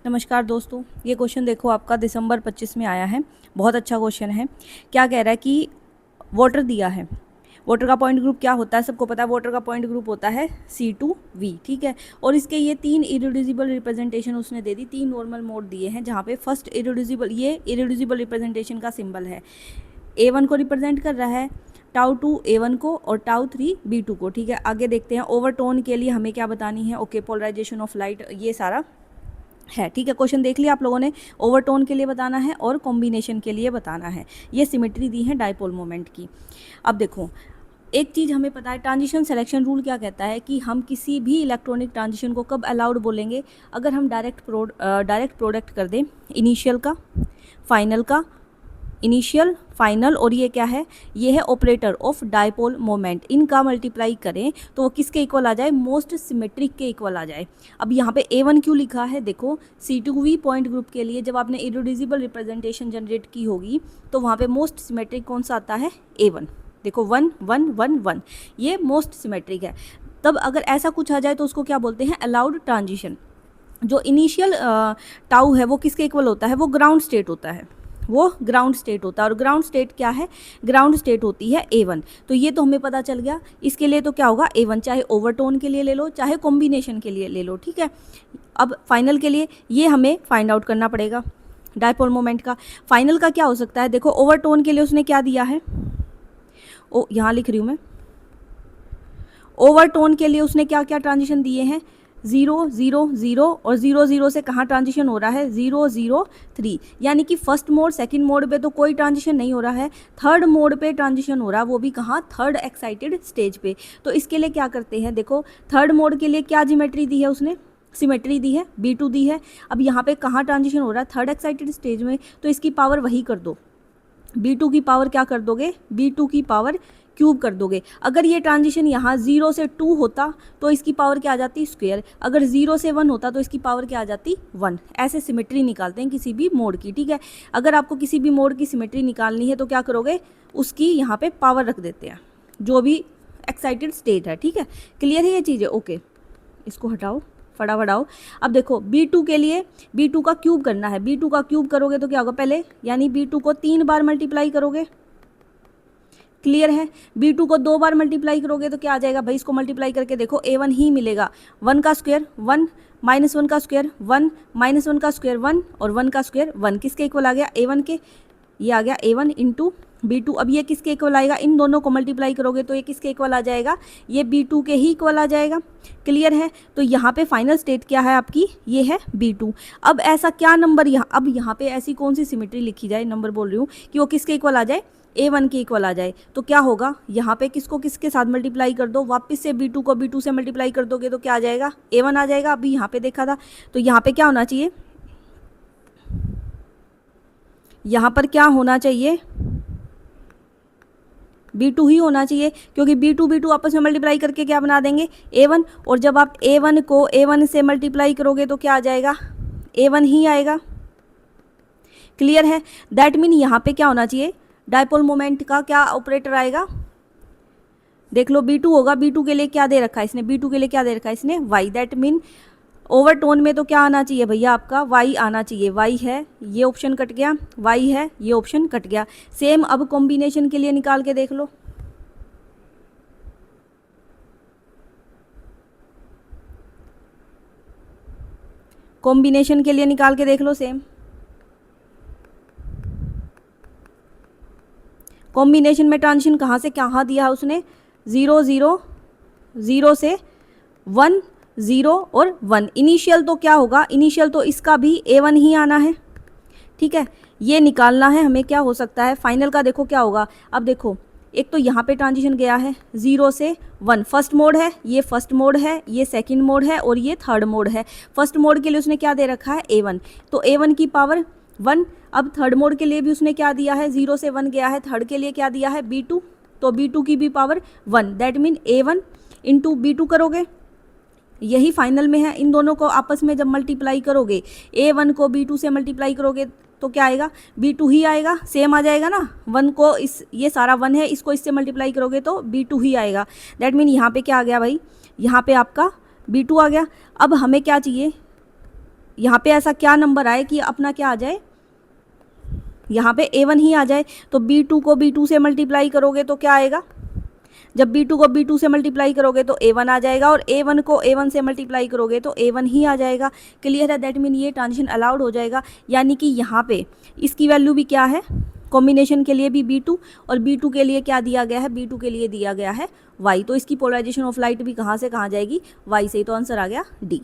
नमस्कार दोस्तों, ये क्वेश्चन देखो आपका दिसंबर 25 में आया है। बहुत अच्छा क्वेश्चन है। क्या कह रहा है कि वाटर दिया है। वाटर का पॉइंट ग्रुप क्या होता है, सबको पता है। वाटर का पॉइंट ग्रुप होता है C2V, ठीक है। और इसके ये 3 इरेड्यूसिबल रिप्रेजेंटेशन उसने दे दी, 3 नॉर्मल मोड दिए हैं, जहाँ पे फर्स्ट इरेड्यूसिबल, ये इरेड्यूसिबल रिप्रेजेंटेशन का सिंबल है। A1 को रिप्रेजेंट कर रहा है, τ2 A1 को और τ3 B2 को, ठीक है। आगे देखते हैं ओवरटोन के लिए हमें क्या बतानी है। ओके, पोलराइजेशन ऑफ लाइट, ये सारा है, ठीक है। क्वेश्चन देख लिया आप लोगों ने। ओवरटोन के लिए बताना है और कॉम्बिनेशन के लिए बताना है। ये सिमेट्री दी है डायपोल मोमेंट की। अब देखो, एक चीज़ हमें पता है, ट्रांजिशन सिलेक्शन रूल क्या कहता है कि हम किसी भी इलेक्ट्रॉनिक ट्रांजिशन को कब अलाउड बोलेंगे, अगर हम डायरेक्ट प्रोडक्ट कर दें इनिशियल का, फाइनल का, इनिशियल, फाइनल, और ये क्या है, ये है ऑपरेटर ऑफ डायपोल मोमेंट, इनका मल्टीप्लाई करें तो वो किसके इक्वल आ जाए, मोस्ट सिमेट्रिक के इक्वल आ जाए। अब यहाँ पे A1 क्यों लिखा है, देखो C2V पॉइंट ग्रुप के लिए जब आपने इरेड्यूसिबल रिप्रेजेंटेशन जनरेट की होगी तो वहाँ पे मोस्ट सिमेट्रिक कौन सा आता है, A1। देखो 1 1 1 1, ये मोस्ट सिमेट्रिक है। तब अगर ऐसा कुछ आ जाए तो उसको क्या बोलते हैं, अलाउड ट्रांजिशन। जो इनिशियल टाउ है वो किसके इक्वल होता है, वो ग्राउंड स्टेट होता है, वो ग्राउंड स्टेट होता है। और ग्राउंड स्टेट क्या है, ग्राउंड स्टेट होती है A1। तो ये तो हमें पता चल गया। इसके लिए तो क्या होगा, A1, चाहे ओवरटोन के लिए ले लो चाहे कॉम्बिनेशन के लिए ले लो, ठीक है। अब फाइनल के लिए ये हमें फाइंड आउट करना पड़ेगा डायपोल मोमेंट का। फाइनल का क्या हो सकता है, देखो ओवरटोन के लिए उसने क्या दिया है, यहाँ लिख रही हूँ मैं। ओवरटोन के लिए उसने क्या क्या ट्रांजिशन दिए हैं, 0 0 0 और 0 0 से कहाँ ट्रांजिशन हो रहा है, 0 0 3। यानी कि फर्स्ट मोड सेकंड मोड पे तो कोई ट्रांजिशन नहीं हो रहा है, थर्ड मोड पे ट्रांजिशन हो रहा है, वो भी कहाँ, थर्ड एक्साइटेड स्टेज पे। तो इसके लिए क्या करते हैं, देखो थर्ड मोड के लिए क्या जिमेट्री दी है उसने, सिमेट्री दी है, B2 दी है। अब यहाँ पे कहाँ ट्रांजिशन हो रहा है, थर्ड एक्साइटेड स्टेज में, तो इसकी पावर वही कर दो, B2 की पावर क्या कर दोगे, B2 की पावर क्यूब कर दोगे। अगर ये ट्रांजिशन यहाँ 0 से 2 होता तो इसकी पावर क्या आ जाती, स्क्वायर। अगर 0 से 1 होता तो इसकी पावर क्या आ जाती, 1। ऐसे सिमेट्री निकालते हैं किसी भी मोड की, ठीक है। अगर आपको किसी भी मोड की सिमेट्री निकालनी है तो क्या करोगे, उसकी यहाँ पे पावर रख देते हैं जो भी एक्साइटेड स्टेट है, ठीक है। क्लियर है ये चीज़ें, ओके। इसको हटाओ, फटाफट आओ। अब देखो B2 के लिए, B2 का क्यूब करना है। B2 का क्यूब करोगे तो क्या होगा पहले, यानी B2 को 3 बार मल्टीप्लाई करोगे, क्लियर है। B2 को 2 बार मल्टीप्लाई करोगे तो क्या आ जाएगा भाई, इसको मल्टीप्लाई करके देखो A1 ही मिलेगा। 1 का स्क्वायर 1, -1 का स्क्वायर 1, -1 का स्क्वायर 1 और 1 का स्क्वायर 1, किसके इक्वल आ गया, A1 के। ये आ गया A1 इंटू B2। अब ये किसके इक्वल आएगा, इन दोनों को मल्टीप्लाई करोगे तो ये किसके इक्वल आ जाएगा, ये B2 के ही इक्वल आ जाएगा। क्लियर है। तो यहाँ पे फाइनल स्टेट क्या है आपकी, ये है B2। अब ऐसा क्या नंबर यहाँ, अब यहाँ पे ऐसी कौन सी सिमेट्री लिखी जाए, नंबर बोल रही हूँ, कि वो किसके इक्वल आ जाए, A1 के इक्वल आ जाए। तो क्या होगा, यहाँ पे किसको किसके साथ मल्टीप्लाई कर दो, वापस से B2 को B2 से मल्टीप्लाई कर दोगे तो क्या आ जाएगा, A1 आ जाएगा। अभी यहाँ पे देखा था, तो यहाँ पे क्या होना चाहिए, यहाँ पर क्या होना चाहिए, B2 ही होना चाहिए, क्योंकि B2 B2 आपस में मल्टीप्लाई करके क्या बना देंगे, A1। और जब आप A1 को A1 से मल्टीप्लाई करोगे तो क्या आ जाएगा, A1 ही आएगा। क्लियर है। दैट मीन यहाँ पे क्या होना चाहिए, डायपोल मोमेंट का क्या ऑपरेटर आएगा, देख लो B2 होगा। B2 के लिए क्या दे रखा है इसने, B2 के लिए क्या दे रखा है इसने, Y। दैट मीन ओवरटोन में तो क्या आना चाहिए भैया, आपका Y आना चाहिए। Y है, ये ऑप्शन कट गया, Y है, ये ऑप्शन कट गया। सेम अब कॉम्बिनेशन के लिए निकाल के देख लो, कॉम्बिनेशन के लिए निकाल के देख लो सेम। कॉम्बिनेशन में ट्रांजिशन कहाँ से कहाँ दिया है उसने, 0 0 0 से 1 0 और 1। इनिशियल तो क्या होगा, इनिशियल तो इसका भी A1 ही आना है, ठीक है। ये निकालना है हमें, क्या हो सकता है फाइनल का, देखो क्या होगा। अब देखो, एक तो यहाँ पे ट्रांजिशन गया है 0 से 1, फर्स्ट मोड है, ये फर्स्ट मोड है, ये सेकंड मोड है और ये थर्ड मोड है। फर्स्ट मोड के लिए उसने क्या दे रखा है, A1, तो A1 की पावर 1। अब थर्ड मोड के लिए भी उसने क्या दिया है, 0 से 1 गया है, थर्ड के लिए क्या दिया है, B2, तो B2 की भी power 1। That mean A1 into B2 करोगे, यही फाइनल में है। इन दोनों को आपस में जब मल्टीप्लाई करोगे, A1 को B2 से मल्टीप्लाई करोगे तो क्या आएगा, B2 ही आएगा, सेम आ जाएगा ना। 1 को इस, ये सारा 1 है, इसको इससे मल्टीप्लाई करोगे तो B2 ही आएगा। दैट मीन यहाँ पे क्या आ गया भाई, यहाँ पे आपका B2 आ गया। अब हमें क्या चाहिए, यहाँ पे ऐसा क्या नंबर आए कि अपना क्या आ जाए, यहाँ पे A1 ही आ जाए। तो B2 को B2 से मल्टीप्लाई करोगे तो क्या आएगा, जब B2 को B2 से मल्टीप्लाई करोगे तो A1 आ जाएगा, और A1 को A1 से मल्टीप्लाई करोगे तो A1 ही आ जाएगा। क्लियर है? दैट मीन ये ट्रांजिशन अलाउड हो जाएगा। यानी कि यहाँ पे इसकी वैल्यू भी क्या है, कॉम्बिनेशन के लिए भी B2, और B2 के लिए क्या दिया गया है, B2 के लिए दिया गया है Y। तो इसकी पोलराइजेशन ऑफ लाइट भी कहाँ से कहाँ जाएगी, Y से ही। तो आंसर आ गया D।